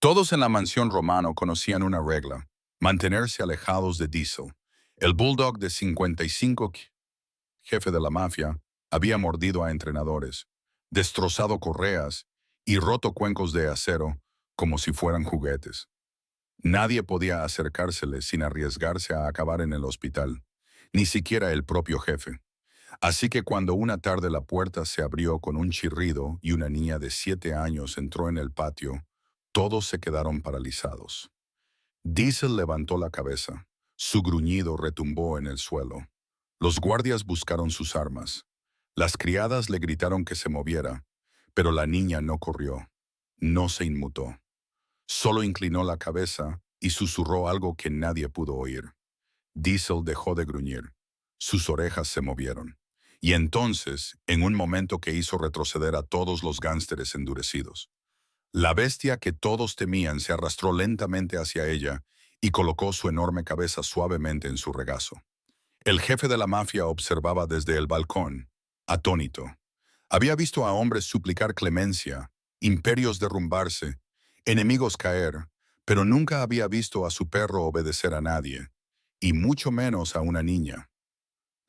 Todos en la mansión Romano conocían una regla: mantenerse alejados de Diesel. El bulldog de 55, jefe de la mafia, había mordido a entrenadores, destrozado correas y roto cuencos de acero como si fueran juguetes. Nadie podía acercársele sin arriesgarse a acabar en el hospital, ni siquiera el propio jefe. Así que cuando una tarde la puerta se abrió con un chirrido y una niña de 7 años entró en el patio, todos se quedaron paralizados. Diesel levantó la cabeza. Su gruñido retumbó en el suelo. Los guardias buscaron sus armas. Las criadas le gritaron que se moviera, pero la niña no corrió. No se inmutó. Solo inclinó la cabeza y susurró algo que nadie pudo oír. Diesel dejó de gruñir. Sus orejas se movieron. Y entonces, en un momento que hizo retroceder a todos los gánsteres endurecidos, la bestia que todos temían se arrastró lentamente hacia ella y colocó su enorme cabeza suavemente en su regazo. El jefe de la mafia observaba desde el balcón, atónito. Había visto a hombres suplicar clemencia, imperios derrumbarse, enemigos caer, pero nunca había visto a su perro obedecer a nadie, y mucho menos a una niña.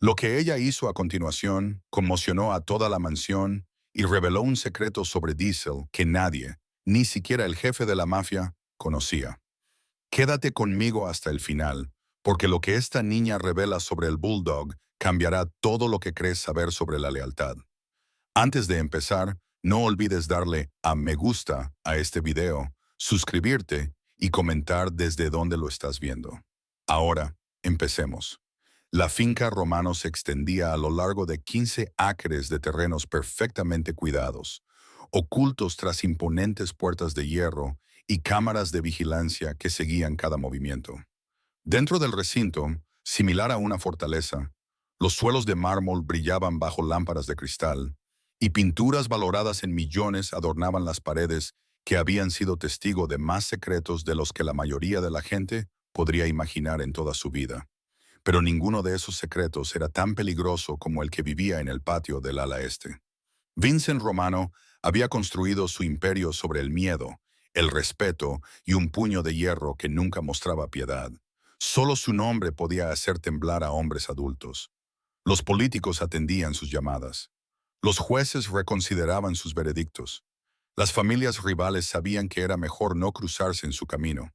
Lo que ella hizo a continuación conmocionó a toda la mansión y reveló un secreto sobre Diesel que nadie, ni siquiera el jefe de la mafia, conocía. Quédate conmigo hasta el final, porque lo que esta niña revela sobre el Bulldog cambiará todo lo que crees saber sobre la lealtad. Antes de empezar, no olvides darle a me gusta a este video, suscribirte y comentar desde dónde lo estás viendo. Ahora, empecemos. La finca Romano se extendía a lo largo de 15 acres de terrenos perfectamente cuidados, ocultos tras imponentes puertas de hierro y cámaras de vigilancia que seguían cada movimiento. Dentro del recinto, similar a una fortaleza, los suelos de mármol brillaban bajo lámparas de cristal, y pinturas valoradas en millones adornaban las paredes que habían sido testigo de más secretos de los que la mayoría de la gente podría imaginar en toda su vida. Pero ninguno de esos secretos era tan peligroso como el que vivía en el patio del ala este. Vincent Romano había construido su imperio sobre el miedo, el respeto y un puño de hierro que nunca mostraba piedad. Solo su nombre podía hacer temblar a hombres adultos. Los políticos atendían sus llamadas. Los jueces reconsideraban sus veredictos. Las familias rivales sabían que era mejor no cruzarse en su camino.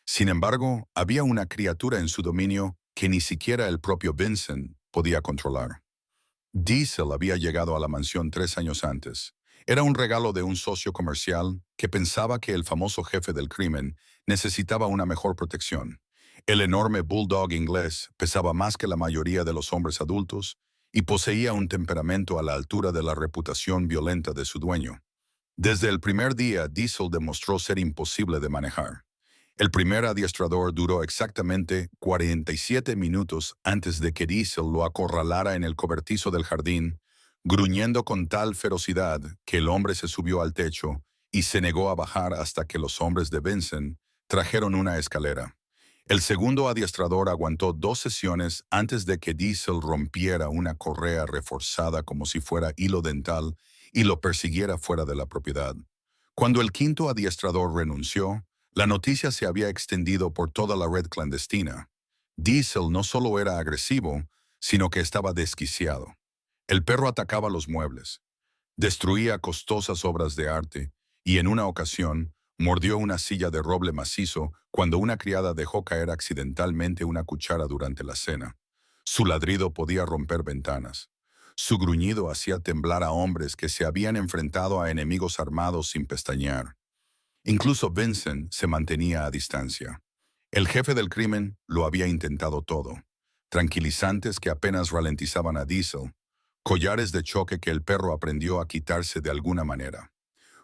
Sin embargo, había una criatura en su dominio que ni siquiera el propio Vincent podía controlar. Diesel había llegado a la mansión 3 años antes. Era un regalo de un socio comercial que pensaba que el famoso jefe del crimen necesitaba una mejor protección. El enorme bulldog inglés pesaba más que la mayoría de los hombres adultos y poseía un temperamento a la altura de la reputación violenta de su dueño. Desde el primer día, Diesel demostró ser imposible de manejar. El primer adiestrador duró exactamente 47 minutos antes de que Diesel lo acorralara en el cobertizo del jardín, gruñendo con tal ferocidad que el hombre se subió al techo y se negó a bajar hasta que los hombres de Vincent trajeron una escalera. El segundo adiestrador aguantó 2 sesiones antes de que Diesel rompiera una correa reforzada como si fuera hilo dental y lo persiguiera fuera de la propiedad. Cuando el quinto adiestrador renunció, la noticia se había extendido por toda la red clandestina. Diesel no solo era agresivo, sino que estaba desquiciado. El perro atacaba los muebles, destruía costosas obras de arte y en una ocasión mordió una silla de roble macizo cuando una criada dejó caer accidentalmente una cuchara durante la cena. Su ladrido podía romper ventanas. Su gruñido hacía temblar a hombres que se habían enfrentado a enemigos armados sin pestañear. Incluso Vincent se mantenía a distancia. El jefe del crimen lo había intentado todo. Tranquilizantes que apenas ralentizaban a Diesel, collares de choque que el perro aprendió a quitarse de alguna manera.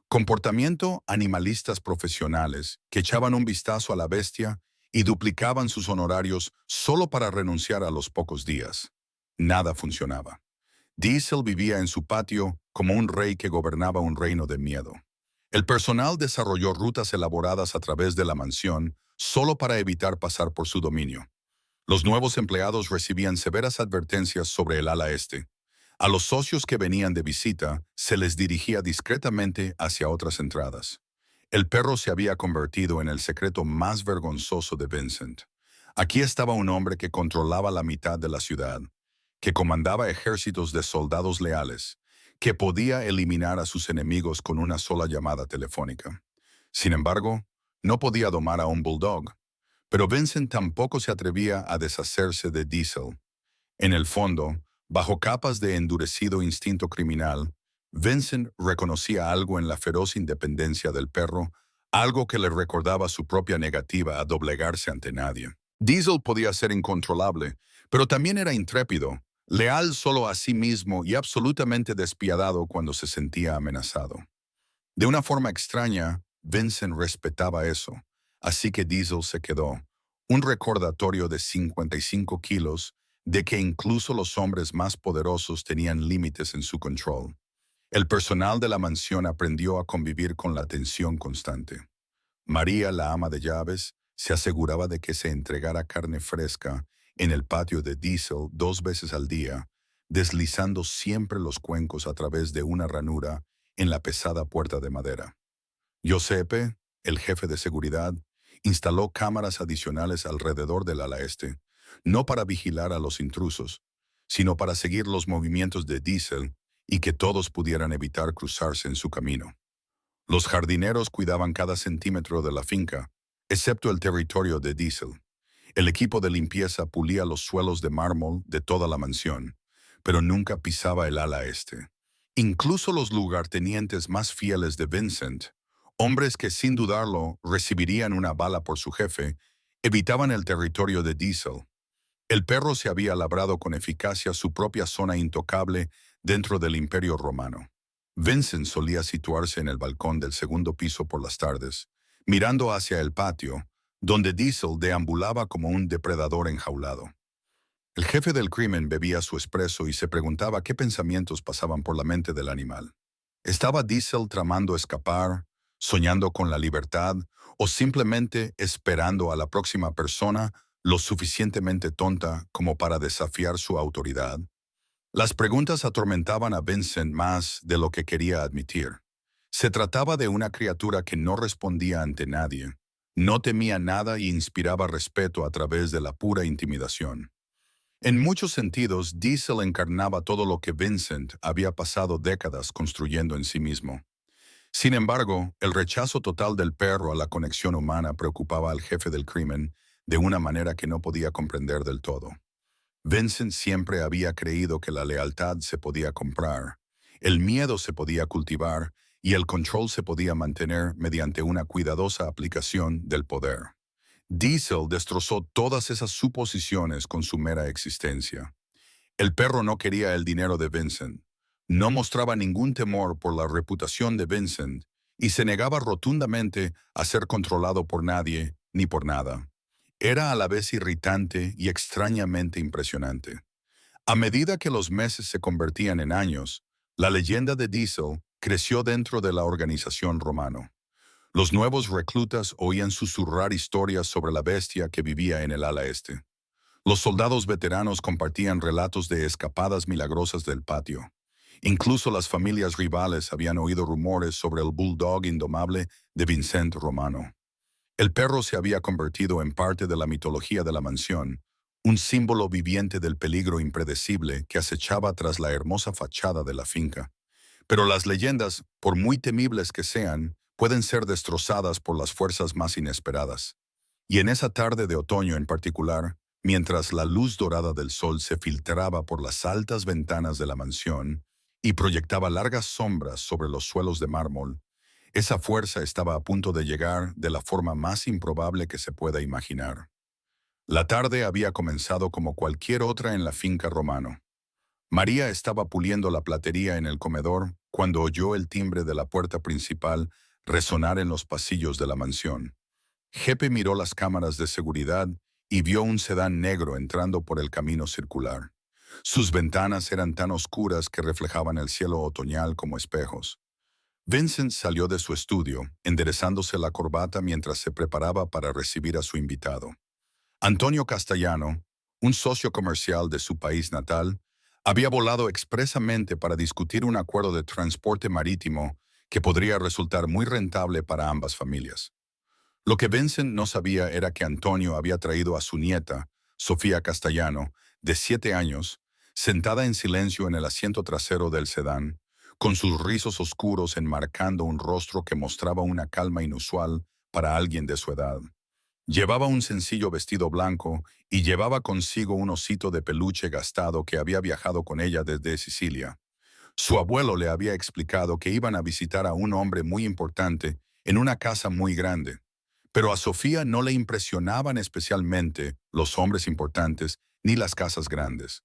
Comportamiento animalistas profesionales que echaban un vistazo a la bestia y duplicaban sus honorarios solo para renunciar a los pocos días. Nada funcionaba. Diesel vivía en su patio como un rey que gobernaba un reino de miedo. El personal desarrolló rutas elaboradas a través de la mansión solo para evitar pasar por su dominio. Los nuevos empleados recibían severas advertencias sobre el ala este. A los socios que venían de visita se les dirigía discretamente hacia otras entradas. El perro se había convertido en el secreto más vergonzoso de Vincent. Aquí estaba un hombre que controlaba la mitad de la ciudad, que comandaba ejércitos de soldados leales, que podía eliminar a sus enemigos con una sola llamada telefónica. Sin embargo, no podía domar a un bulldog, pero Vincent tampoco se atrevía a deshacerse de Diesel. En el fondo, bajo capas de endurecido instinto criminal, Vincent reconocía algo en la feroz independencia del perro, algo que le recordaba su propia negativa a doblegarse ante nadie. Diesel podía ser incontrolable, pero también era intrépido, leal solo a sí mismo y absolutamente despiadado cuando se sentía amenazado. De una forma extraña, Vincent respetaba eso, así que Diesel se quedó, un recordatorio de 55 kilos de que incluso los hombres más poderosos tenían límites en su control. El personal de la mansión aprendió a convivir con la tensión constante. María, la ama de llaves, se aseguraba de que se entregara carne fresca en el patio de Diesel 2 veces al día, deslizando siempre los cuencos a través de una ranura en la pesada puerta de madera. Giuseppe, el jefe de seguridad, instaló cámaras adicionales alrededor del ala este, no para vigilar a los intrusos, sino para seguir los movimientos de Diesel y que todos pudieran evitar cruzarse en su camino. Los jardineros cuidaban cada centímetro de la finca, excepto el territorio de Diesel. El equipo de limpieza pulía los suelos de mármol de toda la mansión, pero nunca pisaba el ala este. Incluso los lugartenientes más fieles de Vincent, hombres que sin dudarlo recibirían una bala por su jefe, evitaban el territorio de Diesel. El perro se había labrado con eficacia su propia zona intocable dentro del Imperio Romano. Vincent solía situarse en el balcón del segundo piso por las tardes, mirando hacia el patio, donde Diesel deambulaba como un depredador enjaulado. El jefe del crimen bebía su espresso y se preguntaba qué pensamientos pasaban por la mente del animal. ¿Estaba Diesel tramando escapar, soñando con la libertad, o simplemente esperando a la próxima persona lo suficientemente tonta como para desafiar su autoridad? Las preguntas atormentaban a Vincent más de lo que quería admitir. Se trataba de una criatura que no respondía ante nadie, no temía nada y inspiraba respeto a través de la pura intimidación. En muchos sentidos, Diesel encarnaba todo lo que Vincent había pasado décadas construyendo en sí mismo. Sin embargo, el rechazo total del perro a la conexión humana preocupaba al jefe del crimen de una manera que no podía comprender del todo. Vincent siempre había creído que la lealtad se podía comprar, el miedo se podía cultivar y el control se podía mantener mediante una cuidadosa aplicación del poder. Diesel destrozó todas esas suposiciones con su mera existencia. El perro no quería el dinero de Vincent, no mostraba ningún temor por la reputación de Vincent y se negaba rotundamente a ser controlado por nadie ni por nada. Era a la vez irritante y extrañamente impresionante. A medida que los meses se convertían en años, la leyenda de Diesel creció dentro de la organización romano. Los nuevos reclutas oían susurrar historias sobre la bestia que vivía en el ala este. Los soldados veteranos compartían relatos de escapadas milagrosas del patio. Incluso las familias rivales habían oído rumores sobre el bulldog indomable de Vincent Romano. El perro se había convertido en parte de la mitología de la mansión, un símbolo viviente del peligro impredecible que acechaba tras la hermosa fachada de la finca. Pero las leyendas, por muy temibles que sean, pueden ser destrozadas por las fuerzas más inesperadas. Y en esa tarde de otoño en particular, mientras la luz dorada del sol se filtraba por las altas ventanas de la mansión y proyectaba largas sombras sobre los suelos de mármol, esa fuerza estaba a punto de llegar de la forma más improbable que se pueda imaginar. La tarde había comenzado como cualquier otra en la finca Romano. María estaba puliendo la platería en el comedor cuando oyó el timbre de la puerta principal resonar en los pasillos de la mansión. Jepe miró las cámaras de seguridad y vio un sedán negro entrando por el camino circular. Sus ventanas eran tan oscuras que reflejaban el cielo otoñal como espejos. Vincent salió de su estudio, enderezándose la corbata mientras se preparaba para recibir a su invitado. Antonio Castellano, un socio comercial de su país natal, había volado expresamente para discutir un acuerdo de transporte marítimo que podría resultar muy rentable para ambas familias. Lo que Vincent no sabía era que Antonio había traído a su nieta, Sofía Castellano, de 7 años, sentada en silencio en el asiento trasero del sedán, con sus rizos oscuros enmarcando un rostro que mostraba una calma inusual para alguien de su edad. Llevaba un sencillo vestido blanco y llevaba consigo un osito de peluche gastado que había viajado con ella desde Sicilia. Su abuelo le había explicado que iban a visitar a un hombre muy importante en una casa muy grande, pero a Sofía no le impresionaban especialmente los hombres importantes ni las casas grandes.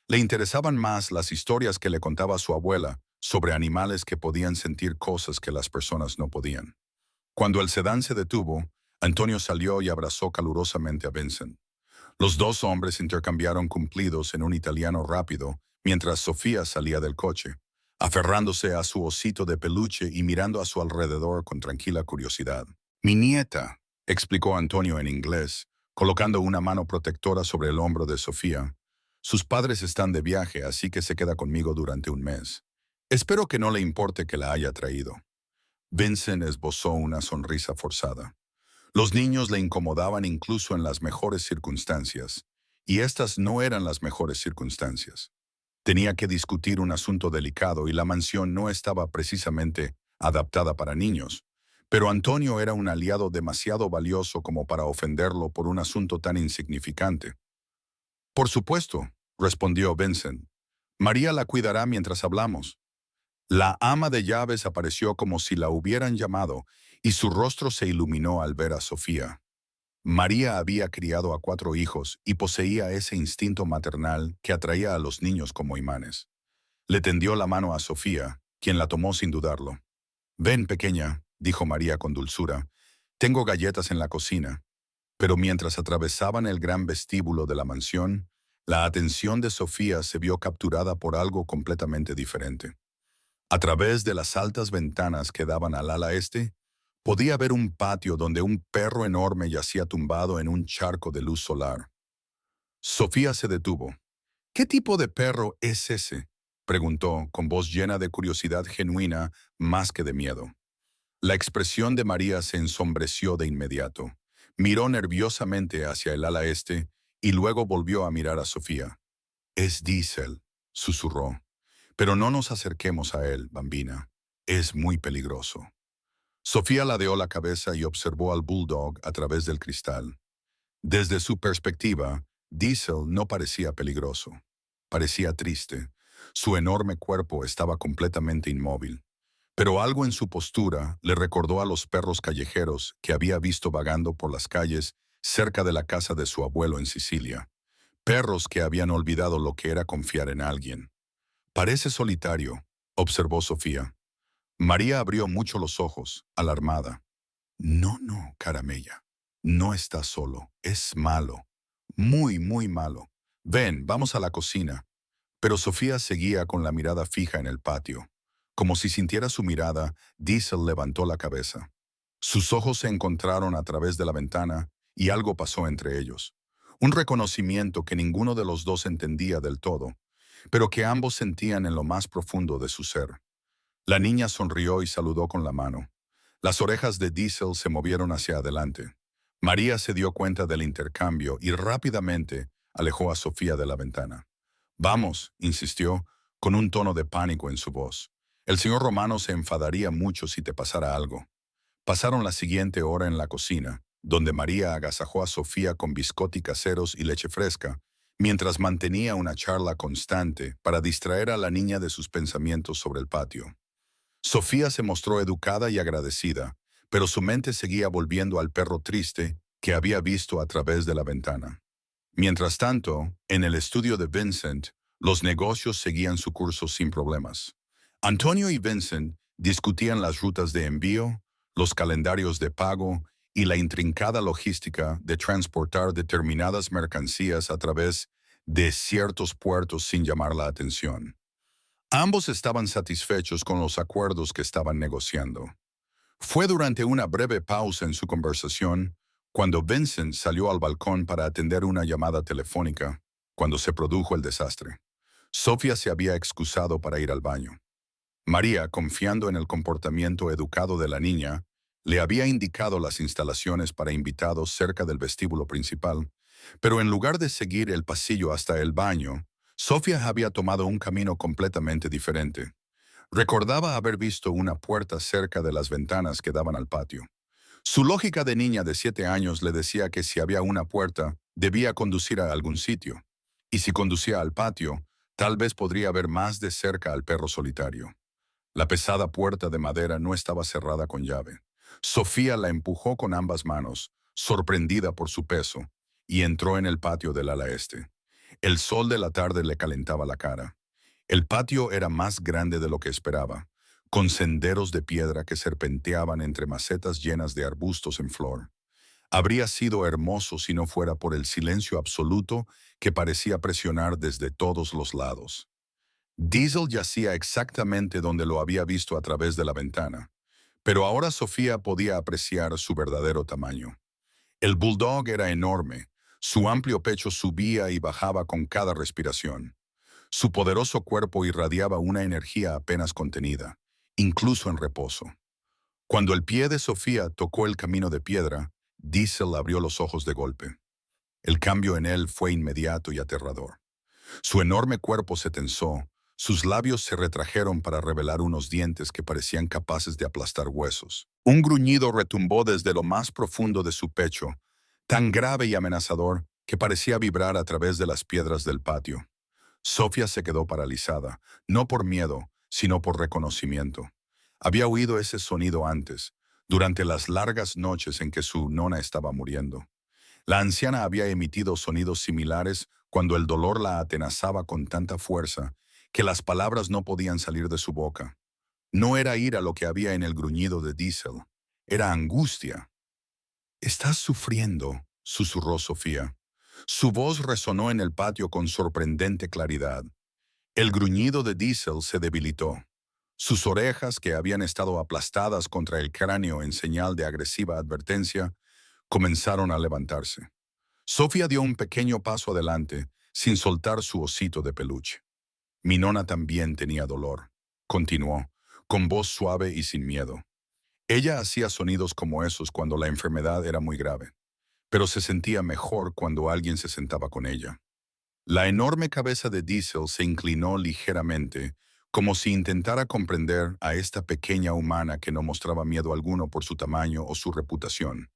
Le interesaban más las historias que le contaba su abuela sobre animales que podían sentir cosas que las personas no podían. Cuando el sedán se detuvo, Antonio salió y abrazó calurosamente a Vincent. Los dos hombres intercambiaron cumplidos en un italiano rápido mientras Sofía salía del coche, aferrándose a su osito de peluche y mirando a su alrededor con tranquila curiosidad. «Mi nieta», explicó Antonio en inglés, colocando una mano protectora sobre el hombro de Sofía. «Sus padres están de viaje, así que se queda conmigo durante un mes. Espero que no le importe que la haya traído». Vincent esbozó una sonrisa forzada. Los niños le incomodaban incluso en las mejores circunstancias, y estas no eran las mejores circunstancias. Tenía que discutir un asunto delicado y la mansión no estaba precisamente adaptada para niños, pero Antonio era un aliado demasiado valioso como para ofenderlo por un asunto tan insignificante. «Por supuesto», respondió Vincent. «María la cuidará mientras hablamos». La ama de llaves apareció como si la hubieran llamado, y su rostro se iluminó al ver a Sofía. María había criado a 4 hijos y poseía ese instinto maternal que atraía a los niños como imanes. Le tendió la mano a Sofía, quien la tomó sin dudarlo. «Ven, pequeña», dijo María con dulzura, «tengo galletas en la cocina». Pero mientras atravesaban el gran vestíbulo de la mansión, la atención de Sofía se vio capturada por algo completamente diferente. A través de las altas ventanas que daban al ala este, podía ver un patio donde un perro enorme yacía tumbado en un charco de luz solar. Sofía se detuvo. «¿Qué tipo de perro es ese?», preguntó, con voz llena de curiosidad genuina más que de miedo. La expresión de María se ensombreció de inmediato. Miró nerviosamente hacia el ala este y luego volvió a mirar a Sofía. «Es Diesel», susurró. «Pero no nos acerquemos a él, bambina. Es muy peligroso». Sofía ladeó la cabeza y observó al bulldog a través del cristal. Desde su perspectiva, Diesel no parecía peligroso. Parecía triste. Su enorme cuerpo estaba completamente inmóvil. Pero algo en su postura le recordó a los perros callejeros que había visto vagando por las calles cerca de la casa de su abuelo en Sicilia. Perros que habían olvidado lo que era confiar en alguien. «Parece solitario», observó Sofía. María abrió mucho los ojos, alarmada. «No, no, caramella. No está solo. Es malo. Muy, muy malo. Ven, vamos a la cocina». Pero Sofía seguía con la mirada fija en el patio. Como si sintiera su mirada, Diesel levantó la cabeza. Sus ojos se encontraron a través de la ventana y algo pasó entre ellos. Un reconocimiento que ninguno de los dos entendía del todo, pero que ambos sentían en lo más profundo de su ser. La niña sonrió y saludó con la mano. Las orejas de Diesel se movieron hacia adelante. María se dio cuenta del intercambio y rápidamente alejó a Sofía de la ventana. «Vamos», insistió, con un tono de pánico en su voz. «El señor Romano se enfadaría mucho si te pasara algo». Pasaron la siguiente hora en la cocina, donde María agasajó a Sofía con biscotti caseros y leche fresca, mientras mantenía una charla constante para distraer a la niña de sus pensamientos sobre el patio. Sofía se mostró educada y agradecida, pero su mente seguía volviendo al perro triste que había visto a través de la ventana. Mientras tanto, en el estudio de Vincent, los negocios seguían su curso sin problemas. Antonio y Vincent discutían las rutas de envío, los calendarios de pago y la intrincada logística de transportar determinadas mercancías a través de ciertos puertos sin llamar la atención. Ambos estaban satisfechos con los acuerdos que estaban negociando. Fue durante una breve pausa en su conversación cuando Vincent salió al balcón para atender una llamada telefónica, cuando se produjo el desastre. Sofía se había excusado para ir al baño. María, confiando en el comportamiento educado de la niña, le había indicado las instalaciones para invitados cerca del vestíbulo principal, pero en lugar de seguir el pasillo hasta el baño, Sofía había tomado un camino completamente diferente. Recordaba haber visto una puerta cerca de las ventanas que daban al patio. Su lógica de niña de 7 años le decía que si había una puerta, debía conducir a algún sitio. Y si conducía al patio, tal vez podría ver más de cerca al perro solitario. La pesada puerta de madera no estaba cerrada con llave. Sofía la empujó con ambas manos, sorprendida por su peso, y entró en el patio del ala este. El sol de la tarde le calentaba la cara. El patio era más grande de lo que esperaba, con senderos de piedra que serpenteaban entre macetas llenas de arbustos en flor. Habría sido hermoso si no fuera por el silencio absoluto que parecía presionar desde todos los lados. Diesel yacía exactamente donde lo había visto a través de la ventana, pero ahora Sofía podía apreciar su verdadero tamaño. El bulldog era enorme, su amplio pecho subía y bajaba con cada respiración. Su poderoso cuerpo irradiaba una energía apenas contenida, incluso en reposo. Cuando el pie de Sofía tocó el camino de piedra, Diesel abrió los ojos de golpe. El cambio en él fue inmediato y aterrador. Su enorme cuerpo se tensó, sus labios se retrajeron para revelar unos dientes que parecían capaces de aplastar huesos. Un gruñido retumbó desde lo más profundo de su pecho, tan grave y amenazador que parecía vibrar a través de las piedras del patio. Sofía se quedó paralizada, no por miedo, sino por reconocimiento. Había oído ese sonido antes, durante las largas noches en que su nona estaba muriendo. La anciana había emitido sonidos similares cuando el dolor la atenazaba con tanta fuerza que las palabras no podían salir de su boca. No era ira lo que había en el gruñido de Diesel, era angustia. «Estás sufriendo», susurró Sofía. Su voz resonó en el patio con sorprendente claridad. El gruñido de Diesel se debilitó. Sus orejas, que habían estado aplastadas contra el cráneo en señal de agresiva advertencia, comenzaron a levantarse. Sofía dio un pequeño paso adelante, sin soltar su osito de peluche. Mi nona también tenía dolor, continuó, con voz suave y sin miedo. Ella hacía sonidos como esos cuando la enfermedad era muy grave, pero se sentía mejor cuando alguien se sentaba con ella. La enorme cabeza de Diesel se inclinó ligeramente, como si intentara comprender a esta pequeña humana que no mostraba miedo alguno por su tamaño o su reputación.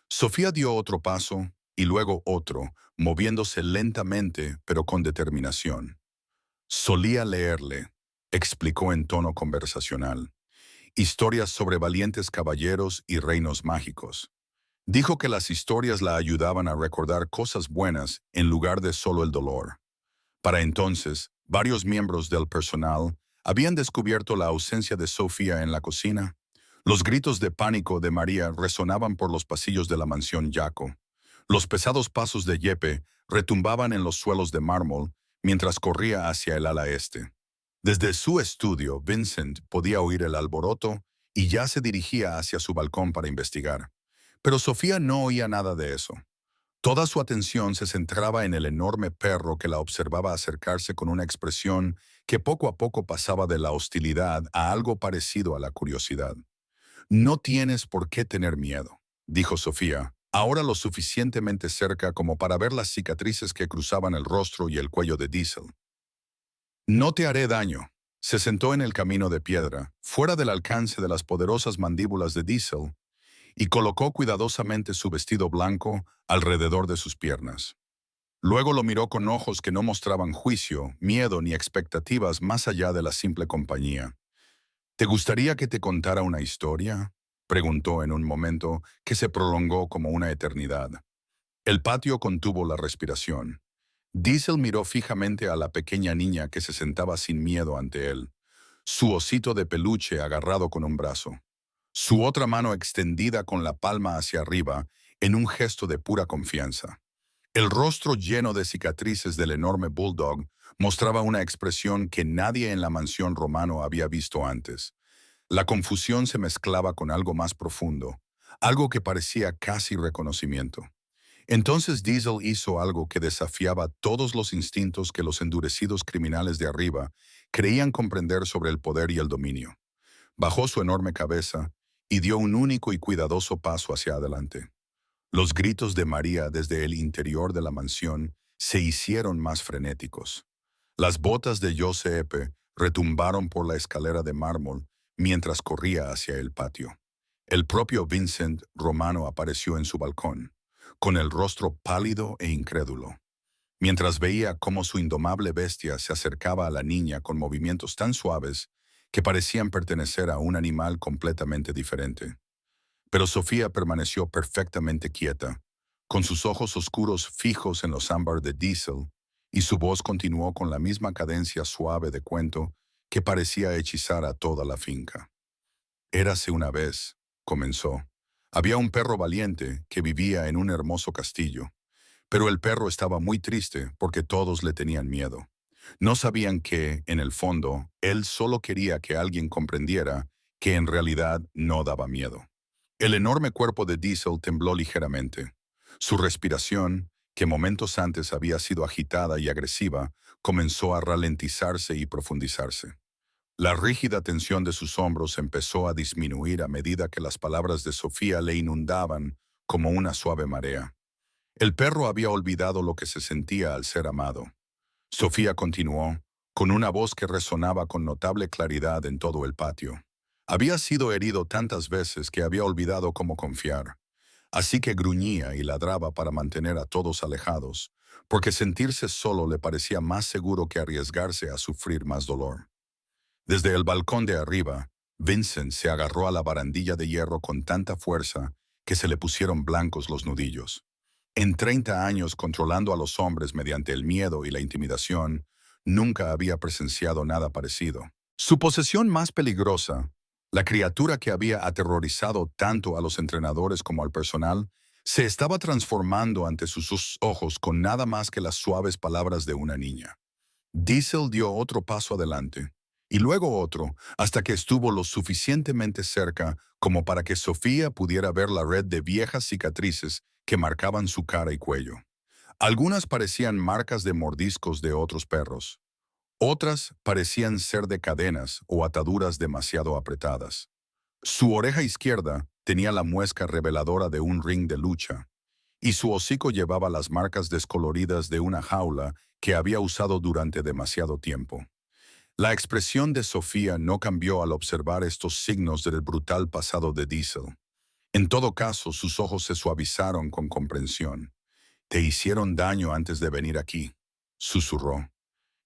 Sofía dio otro paso y luego otro, moviéndose lentamente pero con determinación. Solía leerle, explicó en tono conversacional, historias sobre valientes caballeros y reinos mágicos. Dijo que las historias la ayudaban a recordar cosas buenas en lugar de solo el dolor. Para entonces, varios miembros del personal habían descubierto la ausencia de Sofía en la cocina. Los gritos de pánico de María resonaban por los pasillos de la mansión Jaco. Los pesados pasos de Yepe retumbaban en los suelos de mármol mientras corría hacia el ala este. Desde su estudio, Vincent podía oír el alboroto y ya se dirigía hacia su balcón para investigar. Pero Sofía no oía nada de eso. Toda su atención se centraba en el enorme perro que la observaba acercarse con una expresión que poco a poco pasaba de la hostilidad a algo parecido a la curiosidad. «No tienes por qué tener miedo», dijo Sofía, ahora lo suficientemente cerca como para ver las cicatrices que cruzaban el rostro y el cuello de Diesel. «No te haré daño». Se sentó en el camino de piedra, fuera del alcance de las poderosas mandíbulas de Diesel, y colocó cuidadosamente su vestido blanco alrededor de sus piernas. Luego lo miró con ojos que no mostraban juicio, miedo ni expectativas más allá de la simple compañía. «¿Te gustaría que te contara una historia?», preguntó en un momento que se prolongó como una eternidad. El patio contuvo la respiración. Diesel miró fijamente a la pequeña niña que se sentaba sin miedo ante él, su osito de peluche agarrado con un brazo, su otra mano extendida con la palma hacia arriba en un gesto de pura confianza. El rostro lleno de cicatrices del enorme bulldog mostraba una expresión que nadie en la mansión romano había visto antes. La confusión se mezclaba con algo más profundo, algo que parecía casi reconocimiento. Entonces Diesel hizo algo que desafiaba todos los instintos que los endurecidos criminales de arriba creían comprender sobre el poder y el dominio. Bajó su enorme cabeza y dio un único y cuidadoso paso hacia adelante. Los gritos de María desde el interior de la mansión se hicieron más frenéticos. Las botas de Giuseppe retumbaron por la escalera de mármol mientras corría hacia el patio. El propio Vincent Romano apareció en su balcón, con el rostro pálido e incrédulo, mientras veía cómo su indomable bestia se acercaba a la niña con movimientos tan suaves que parecían pertenecer a un animal completamente diferente. Pero Sofía permaneció perfectamente quieta, con sus ojos oscuros fijos en los ámbar de Diesel, y su voz continuó con la misma cadencia suave de cuento que parecía hechizar a toda la finca. Érase una vez, comenzó. Había un perro valiente que vivía en un hermoso castillo, pero el perro estaba muy triste porque todos le tenían miedo. No sabían que, en el fondo, él solo quería que alguien comprendiera que en realidad no daba miedo. El enorme cuerpo de Diesel tembló ligeramente. Su respiración, que momentos antes había sido agitada y agresiva, comenzó a ralentizarse y profundizarse. La rígida tensión de sus hombros empezó a disminuir a medida que las palabras de Sofía le inundaban como una suave marea. El perro había olvidado lo que se sentía al ser amado. Sofía continuó, con una voz que resonaba con notable claridad en todo el patio. Había sido herido tantas veces que había olvidado cómo confiar. Así que gruñía y ladraba para mantener a todos alejados, porque sentirse solo le parecía más seguro que arriesgarse a sufrir más dolor. Desde el balcón de arriba, Vincent se agarró a la barandilla de hierro con tanta fuerza que se le pusieron blancos los nudillos. En 30 años controlando a los hombres mediante el miedo y la intimidación, nunca había presenciado nada parecido. Su posesión más peligrosa, la criatura que había aterrorizado tanto a los entrenadores como al personal, se estaba transformando ante sus ojos con nada más que las suaves palabras de una niña. Diesel dio otro paso adelante, y luego otro, hasta que estuvo lo suficientemente cerca como para que Sofía pudiera ver la red de viejas cicatrices que marcaban su cara y cuello. Algunas parecían marcas de mordiscos de otros perros. Otras parecían ser de cadenas o ataduras demasiado apretadas. Su oreja izquierda tenía la muesca reveladora de un ring de lucha, y su hocico llevaba las marcas descoloridas de una jaula que había usado durante demasiado tiempo. La expresión de Sofía no cambió al observar estos signos del brutal pasado de Diesel. En todo caso, sus ojos se suavizaron con comprensión. «Te hicieron daño antes de venir aquí», susurró.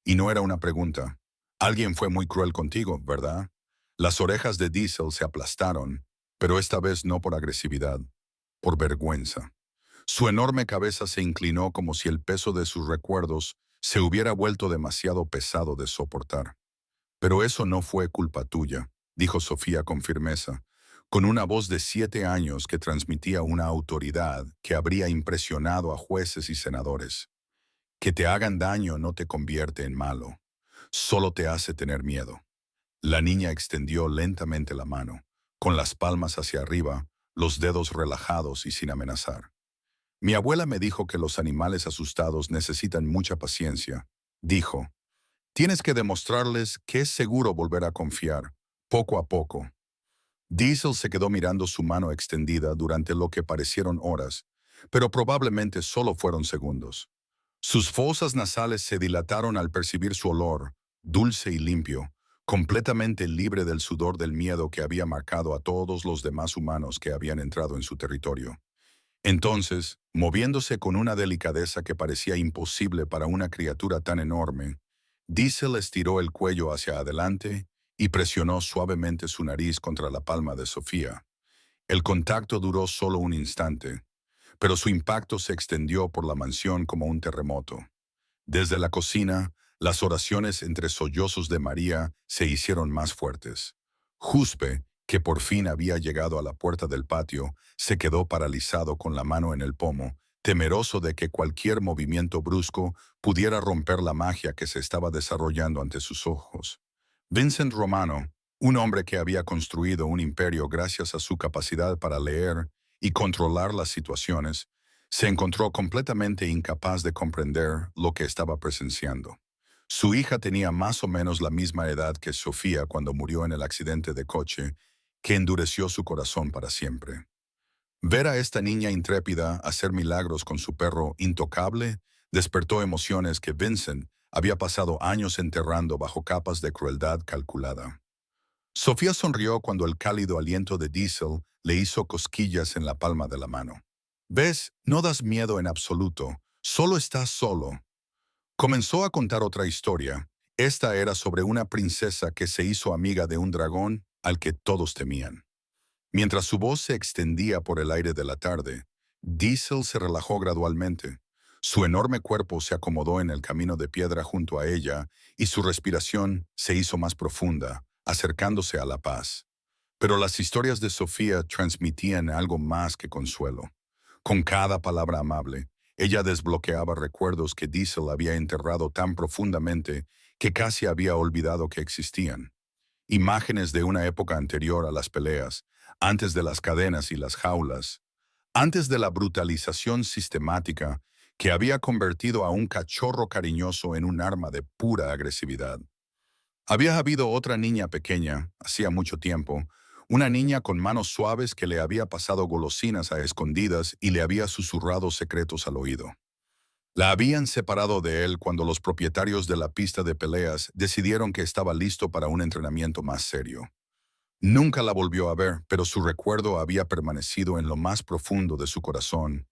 Y no era una pregunta. «Alguien fue muy cruel contigo, ¿verdad?» Las orejas de Diesel se aplastaron, pero esta vez no por agresividad, por vergüenza. Su enorme cabeza se inclinó como si el peso de sus recuerdos se hubiera vuelto demasiado pesado de soportar. «Pero eso no fue culpa tuya», dijo Sofía con firmeza, con una voz de 7 años que transmitía una autoridad que habría impresionado a jueces y senadores. «Que te hagan daño no te convierte en malo, solo te hace tener miedo». La niña extendió lentamente la mano, con las palmas hacia arriba, los dedos relajados y sin amenazar. «Mi abuela me dijo que los animales asustados necesitan mucha paciencia», dijo. «Tienes que demostrarles que es seguro volver a confiar, poco a poco». Diesel se quedó mirando su mano extendida durante lo que parecieron horas, pero probablemente solo fueron segundos. Sus fosas nasales se dilataron al percibir su olor, dulce y limpio, completamente libre del sudor del miedo que había marcado a todos los demás humanos que habían entrado en su territorio. Entonces, moviéndose con una delicadeza que parecía imposible para una criatura tan enorme, Diesel estiró el cuello hacia adelante y presionó suavemente su nariz contra la palma de Sofía. El contacto duró solo un instante, pero su impacto se extendió por la mansión como un terremoto. Desde la cocina, las oraciones entre sollozos de María se hicieron más fuertes. Juspe, que por fin había llegado a la puerta del patio, se quedó paralizado con la mano en el pomo, temeroso de que cualquier movimiento brusco pudiera romper la magia que se estaba desarrollando ante sus ojos. Vincent Romano, un hombre que había construido un imperio gracias a su capacidad para leer y controlar las situaciones, Se encontró completamente incapaz de comprender lo que estaba presenciando. Su hija tenía más o menos la misma edad que Sofía cuando murió en el accidente de coche, que endureció su corazón para siempre. Ver a esta niña intrépida hacer milagros con su perro intocable despertó emociones que Vincent había pasado años enterrando bajo capas de crueldad calculada. Sofía sonrió cuando el cálido aliento de Diesel le hizo cosquillas en la palma de la mano. ¿Ves? No das miedo en absoluto, solo estás solo. Comenzó a contar otra historia. Esta era sobre una princesa que se hizo amiga de un dragón al que todos temían. Mientras su voz se extendía por el aire de la tarde, Diesel se relajó gradualmente. Su enorme cuerpo se acomodó en el camino de piedra junto a ella y su respiración se hizo más profunda, acercándose a la paz. Pero las historias de Sofía transmitían algo más que consuelo. Con cada palabra amable, ella desbloqueaba recuerdos que Diesel había enterrado tan profundamente que casi había olvidado que existían. Imágenes de una época anterior a las peleas, antes de las cadenas y las jaulas, antes de la brutalización sistemática que había convertido a un cachorro cariñoso en un arma de pura agresividad. Había habido otra niña pequeña, hacía mucho tiempo, una niña con manos suaves que le había pasado golosinas a escondidas y le había susurrado secretos al oído. La habían separado de él cuando los propietarios de la pista de peleas decidieron que estaba listo para un entrenamiento más serio. Nunca la volvió a ver, pero su recuerdo había permanecido en lo más profundo de su corazón,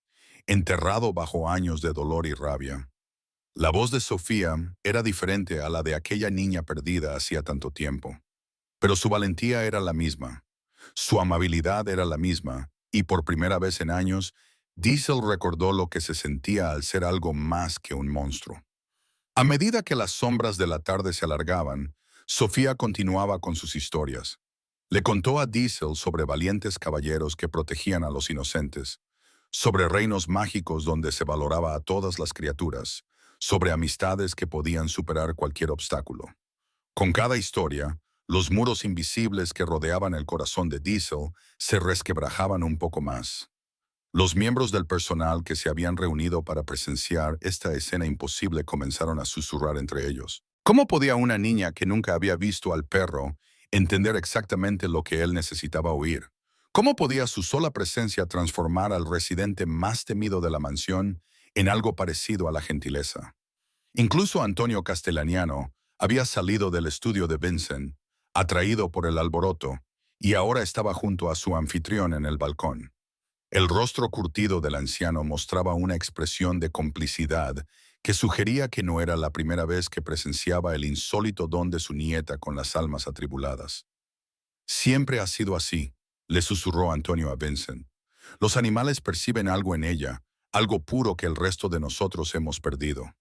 enterrado bajo años de dolor y rabia. La voz de Sofía era diferente a la de aquella niña perdida hacía tanto tiempo, pero su valentía era la misma, su amabilidad era la misma, y por primera vez en años, Diesel recordó lo que se sentía al ser algo más que un monstruo. A medida que las sombras de la tarde se alargaban, Sofía continuaba con sus historias. Le contó a Diesel sobre valientes caballeros que protegían a los inocentes, sobre reinos mágicos donde se valoraba a todas las criaturas, sobre amistades que podían superar cualquier obstáculo. Con cada historia, los muros invisibles que rodeaban el corazón de Diesel se resquebrajaban un poco más. Los miembros del personal que se habían reunido para presenciar esta escena imposible comenzaron a susurrar entre ellos. ¿Cómo podía una niña que nunca había visto al perro entender exactamente lo que él necesitaba oír? ¿Cómo podía su sola presencia transformar al residente más temido de la mansión en algo parecido a la gentileza? Incluso Antonio Castellaniano había salido del estudio de Vincent, atraído por el alboroto, y ahora estaba junto a su anfitrión en el balcón. El rostro curtido del anciano mostraba una expresión de complicidad que sugería que no era la primera vez que presenciaba el insólito don de su nieta con las almas atribuladas. Siempre ha sido así, le susurró Antonio a Vincent. Los animales perciben algo en ella, algo puro que el resto de nosotros hemos perdido.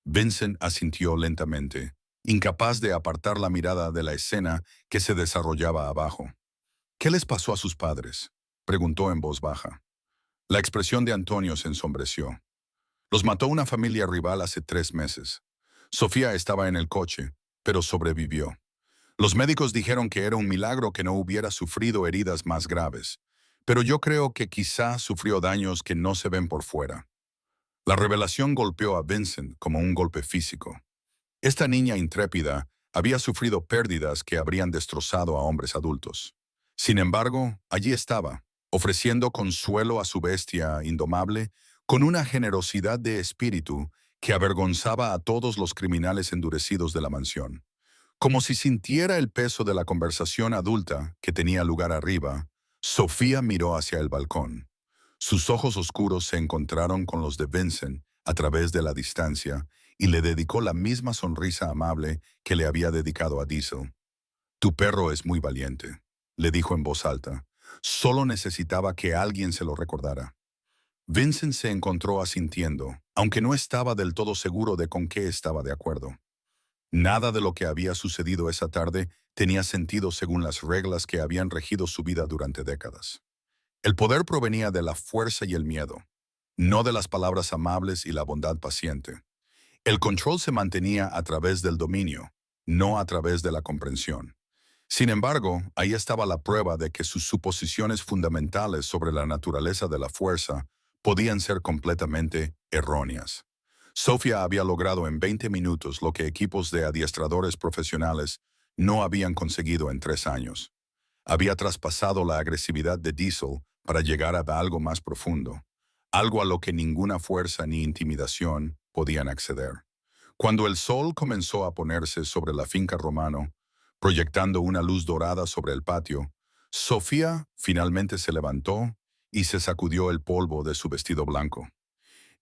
Vincent asintió lentamente, incapaz de apartar la mirada de la escena que se desarrollaba abajo. ¿Qué les pasó a sus padres?, preguntó en voz baja. La expresión de Antonio se ensombreció. Los mató una familia rival hace 3 meses. Sofía estaba en el coche, pero sobrevivió. Los médicos dijeron que era un milagro que no hubiera sufrido heridas más graves, pero yo creo que quizá sufrió daños que no se ven por fuera. La revelación golpeó a Vincent como un golpe físico. Esta niña intrépida había sufrido pérdidas que habrían destrozado a hombres adultos. Sin embargo, allí estaba, ofreciendo consuelo a su bestia indomable con una generosidad de espíritu que avergonzaba a todos los criminales endurecidos de la mansión. Como si sintiera el peso de la conversación adulta que tenía lugar arriba, Sofía miró hacia el balcón. Sus ojos oscuros se encontraron con los de Vincent a través de la distancia y le dedicó la misma sonrisa amable que le había dedicado a Diesel. «Tu perro es muy valiente», le dijo en voz alta. Solo necesitaba que alguien se lo recordara. Vincent se encontró asintiendo, aunque no estaba del todo seguro de con qué estaba de acuerdo. Nada de lo que había sucedido esa tarde tenía sentido según las reglas que habían regido su vida durante décadas. El poder provenía de la fuerza y el miedo, no de las palabras amables y la bondad paciente. El control se mantenía a través del dominio, no a través de la comprensión. Sin embargo, ahí estaba la prueba de que sus suposiciones fundamentales sobre la naturaleza de la fuerza podían ser completamente erróneas. Sofía había logrado en 20 minutos lo que equipos de adiestradores profesionales no habían conseguido en 3 años. Había traspasado la agresividad de Diesel para llegar a algo más profundo, algo a lo que ninguna fuerza ni intimidación podían acceder. Cuando el sol comenzó a ponerse sobre la finca Romano, proyectando una luz dorada sobre el patio, Sofía finalmente se levantó y se sacudió el polvo de su vestido blanco.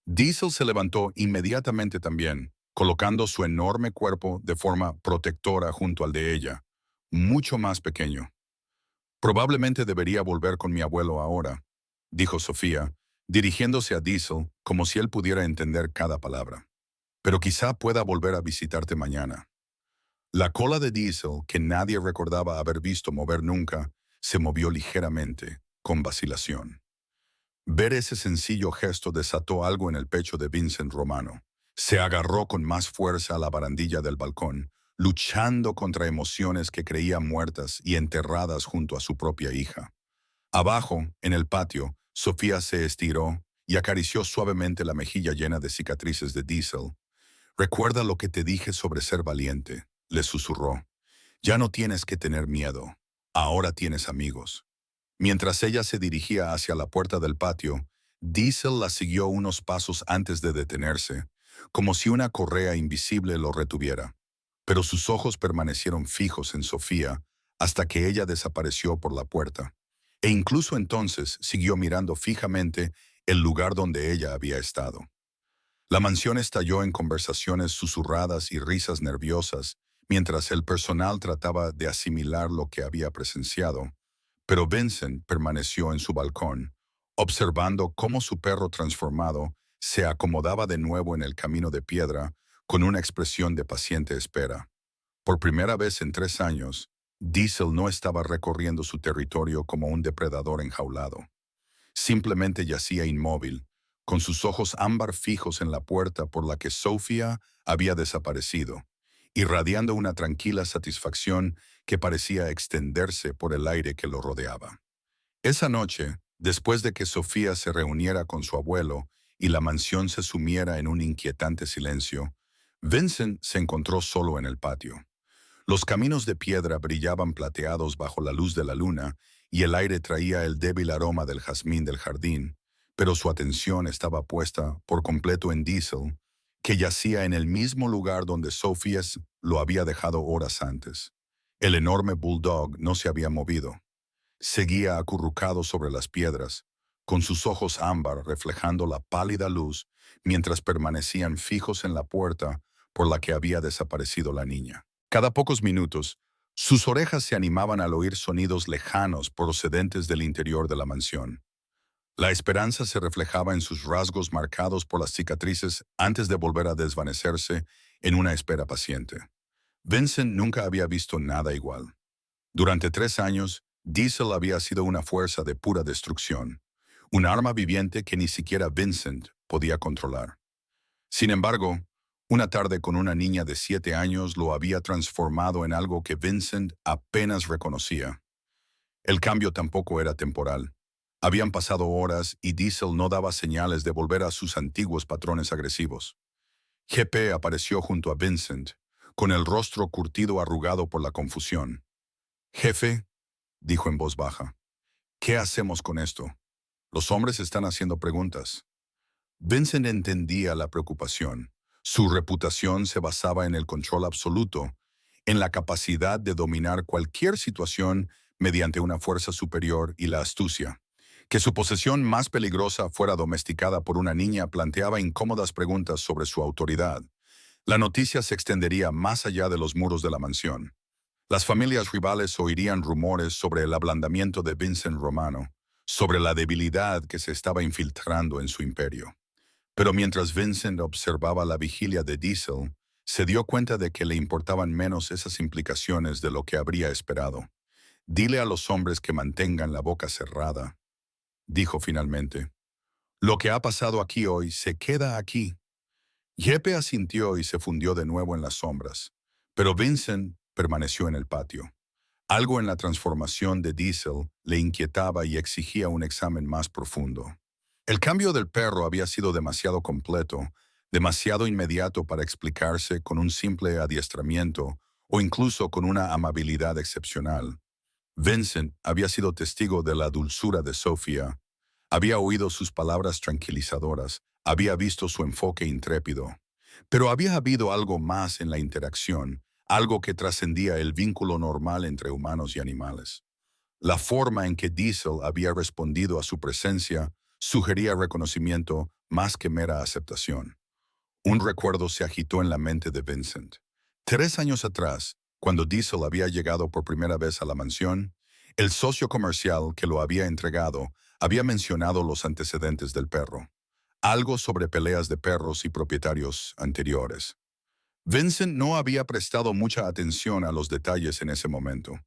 Diesel se levantó inmediatamente también, colocando su enorme cuerpo de forma protectora junto al de ella, mucho más pequeño. Probablemente debería volver con mi abuelo ahora, dijo Sofía, dirigiéndose a Diesel como si él pudiera entender cada palabra. Pero quizá pueda volver a visitarte mañana. La cola de Diesel, que nadie recordaba haber visto mover nunca, se movió ligeramente, con vacilación. Ver ese sencillo gesto desató algo en el pecho de Vincent Romano. Se agarró con más fuerza a la barandilla del balcón, luchando contra emociones que creía muertas y enterradas junto a su propia hija. Abajo, en el patio, Sofía se estiró y acarició suavemente la mejilla llena de cicatrices de Diesel. «Recuerda lo que te dije sobre ser valiente», le susurró. «Ya no tienes que tener miedo. Ahora tienes amigos». Mientras ella se dirigía hacia la puerta del patio, Diesel la siguió unos pasos antes de detenerse, como si una correa invisible lo retuviera. Pero sus ojos permanecieron fijos en Sofía hasta que ella desapareció por la puerta. E incluso entonces siguió mirando fijamente el lugar donde ella había estado. La mansión estalló en conversaciones susurradas y risas nerviosas mientras el personal trataba de asimilar lo que había presenciado. Pero Vincent permaneció en su balcón, observando cómo su perro transformado se acomodaba de nuevo en el camino de piedra con una expresión de paciente espera. Por primera vez en 3 años, Diesel no estaba recorriendo su territorio como un depredador enjaulado. Simplemente yacía inmóvil, con sus ojos ámbar fijos en la puerta por la que Sofía había desaparecido, irradiando una tranquila satisfacción que parecía extenderse por el aire que lo rodeaba. Esa noche, después de que Sofía se reuniera con su abuelo y la mansión se sumiera en un inquietante silencio, Vincent se encontró solo en el patio. Los caminos de piedra brillaban plateados bajo la luz de la luna y el aire traía el débil aroma del jazmín del jardín, pero su atención estaba puesta por completo en Diesel, que yacía en el mismo lugar donde Sofía lo había dejado horas antes. El enorme bulldog no se había movido. Seguía acurrucado sobre las piedras, con sus ojos ámbar reflejando la pálida luz mientras permanecían fijos en la puerta por la que había desaparecido la niña. Cada pocos minutos, sus orejas se animaban al oír sonidos lejanos procedentes del interior de la mansión. La esperanza se reflejaba en sus rasgos marcados por las cicatrices antes de volver a desvanecerse en una espera paciente. Vincent nunca había visto nada igual. Durante 3 años, Diesel había sido una fuerza de pura destrucción, un arma viviente que ni siquiera Vincent podía controlar. Sin embargo, una tarde con una niña de 7 años lo había transformado en algo que Vincent apenas reconocía. El cambio tampoco era temporal. Habían pasado horas y Diesel no daba señales de volver a sus antiguos patrones agresivos. GP apareció junto a Vincent, con el rostro curtido arrugado por la confusión. «Jefe», dijo en voz baja, «¿qué hacemos con esto? Los hombres están haciendo preguntas». Vincent entendía la preocupación. Su reputación se basaba en el control absoluto, en la capacidad de dominar cualquier situación mediante una fuerza superior y la astucia. Que su posesión más peligrosa fuera domesticada por una niña planteaba incómodas preguntas sobre su autoridad. La noticia se extendería más allá de los muros de la mansión. Las familias rivales oirían rumores sobre el ablandamiento de Vincent Romano, sobre la debilidad que se estaba infiltrando en su imperio. Pero mientras Vincent observaba la vigilia de Diesel, se dio cuenta de que le importaban menos esas implicaciones de lo que habría esperado. «Dile a los hombres que mantengan la boca cerrada», dijo finalmente. «Lo que ha pasado aquí hoy se queda aquí». Jeppe asintió y se fundió de nuevo en las sombras, pero Vincent permaneció en el patio. Algo en la transformación de Diesel le inquietaba y exigía un examen más profundo. El cambio del perro había sido demasiado completo, demasiado inmediato para explicarse con un simple adiestramiento o incluso con una amabilidad excepcional. Vincent había sido testigo de la dulzura de Sofía, había oído sus palabras tranquilizadoras, había visto su enfoque intrépido. Pero había habido algo más en la interacción, algo que trascendía el vínculo normal entre humanos y animales. La forma en que Diesel había respondido a su presencia sugería reconocimiento más que mera aceptación. Un recuerdo se agitó en la mente de Vincent. 3 años atrás, cuando Diesel había llegado por primera vez a la mansión, el socio comercial que lo había entregado había mencionado los antecedentes del perro, algo sobre peleas de perros y propietarios anteriores. Vincent no había prestado mucha atención a los detalles en ese momento.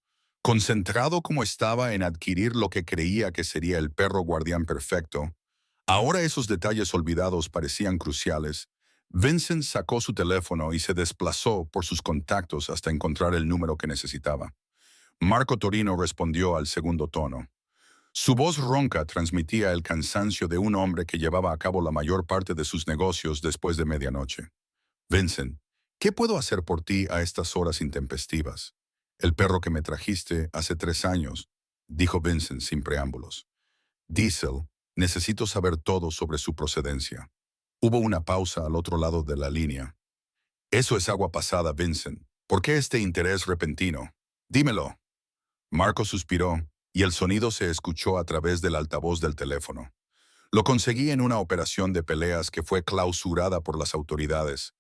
Concentrado como estaba en adquirir lo que creía que sería el perro guardián perfecto, ahora esos detalles olvidados parecían cruciales. Vincent sacó su teléfono y se desplazó por sus contactos hasta encontrar el número que necesitaba. Marco Torino respondió al segundo tono. Su voz ronca transmitía el cansancio de un hombre que llevaba a cabo la mayor parte de sus negocios después de medianoche. Vincent, ¿qué puedo hacer por ti a estas horas intempestivas? El perro que me trajiste hace 3 años, dijo Vincent sin preámbulos. Diesel, necesito saber todo sobre su procedencia. Hubo una pausa al otro lado de la línea. Eso es agua pasada, Vincent. ¿Por qué este interés repentino? Dímelo. Marco suspiró, y el sonido se escuchó a través del altavoz del teléfono. Lo conseguí en una operación de peleas que fue clausurada por las autoridades.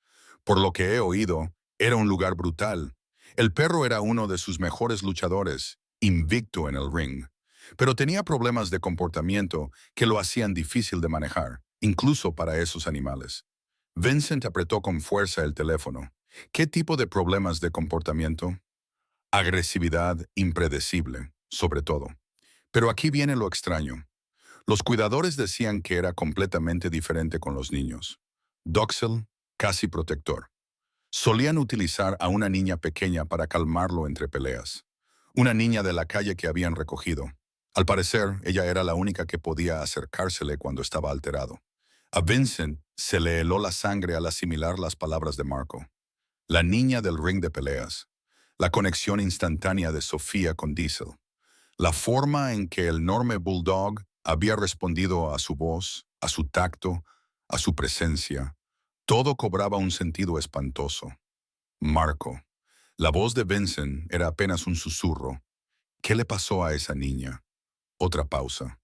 Por lo que he oído, era un lugar brutal. El perro era uno de sus mejores luchadores, invicto en el ring. Pero tenía problemas de comportamiento que lo hacían difícil de manejar, incluso para esos animales. Vincent apretó con fuerza el teléfono. ¿Qué tipo de problemas de comportamiento? Agresividad impredecible, sobre todo. Pero aquí viene lo extraño. Los cuidadores decían que era completamente diferente con los niños. Dócil, casi protector. Solían utilizar a una niña pequeña para calmarlo entre peleas. Una niña de la calle que habían recogido. Al parecer, ella era la única que podía acercársele cuando estaba alterado. A Vincent se le heló la sangre al asimilar las palabras de Marco. La niña del ring de peleas. La conexión instantánea de Sofía con Diesel. La forma en que el enorme bulldog había respondido a su voz, a su tacto, a su presencia. Todo cobraba un sentido espantoso. Marco. La voz de Vincent era apenas un susurro. ¿Qué le pasó a esa niña? Otra pausa.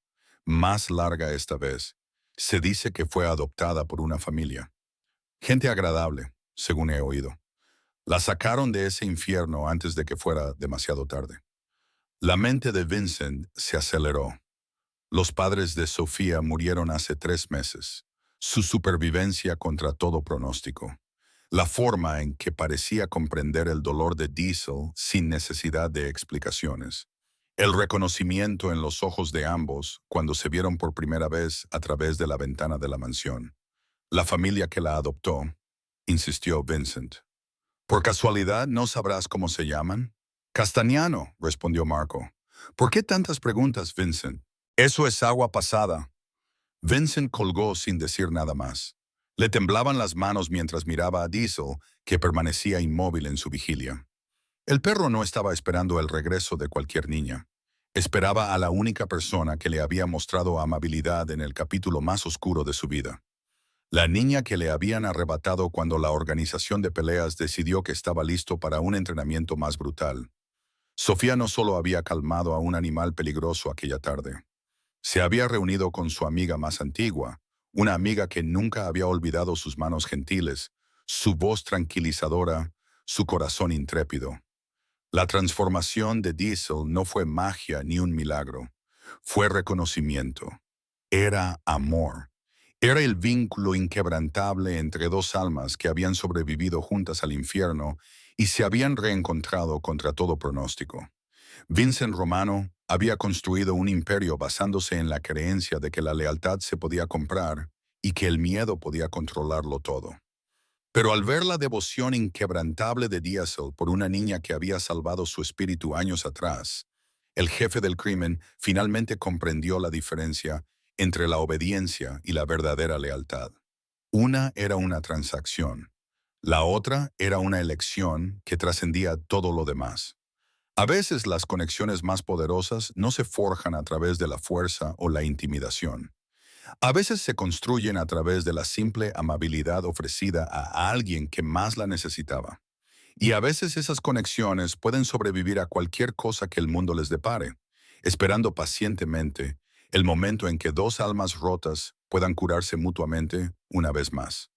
Más larga esta vez. Se dice que fue adoptada por una familia. Gente agradable, según he oído. La sacaron de ese infierno antes de que fuera demasiado tarde. La mente de Vincent se aceleró. Los padres de Sofía murieron hace 3 meses. Su supervivencia contra todo pronóstico. La forma en que parecía comprender el dolor de Diesel sin necesidad de explicaciones. El reconocimiento en los ojos de ambos cuando se vieron por primera vez a través de la ventana de la mansión. La familia que la adoptó, insistió Vincent. ¿Por casualidad no sabrás cómo se llaman? Castañano, respondió Marco. ¿Por qué tantas preguntas, Vincent? Eso es agua pasada. Vincent colgó sin decir nada más. Le temblaban las manos mientras miraba a Diesel, que permanecía inmóvil en su vigilia. El perro no estaba esperando el regreso de cualquier niña. Esperaba a la única persona que le había mostrado amabilidad en el capítulo más oscuro de su vida. La niña que le habían arrebatado cuando la organización de peleas decidió que estaba listo para un entrenamiento más brutal. Sofía no solo había calmado a un animal peligroso aquella tarde. Se había reunido con su amiga más antigua, una amiga que nunca había olvidado sus manos gentiles, su voz tranquilizadora, su corazón intrépido. La transformación de Diesel no fue magia ni un milagro. Fue reconocimiento. Era amor. Era el vínculo inquebrantable entre dos almas que habían sobrevivido juntas al infierno y se habían reencontrado contra todo pronóstico. Vincent Romano había construido un imperio basándose en la creencia de que la lealtad se podía comprar y que el miedo podía controlarlo todo. Pero al ver la devoción inquebrantable de Diesel por una niña que había salvado su espíritu años atrás, el jefe del crimen finalmente comprendió la diferencia entre la obediencia y la verdadera lealtad. Una era una transacción, la otra era una elección que trascendía todo lo demás. A veces las conexiones más poderosas no se forjan a través de la fuerza o la intimidación. A veces se construyen a través de la simple amabilidad ofrecida a alguien que más la necesitaba. Y a veces esas conexiones pueden sobrevivir a cualquier cosa que el mundo les depare, esperando pacientemente el momento en que dos almas rotas puedan curarse mutuamente una vez más.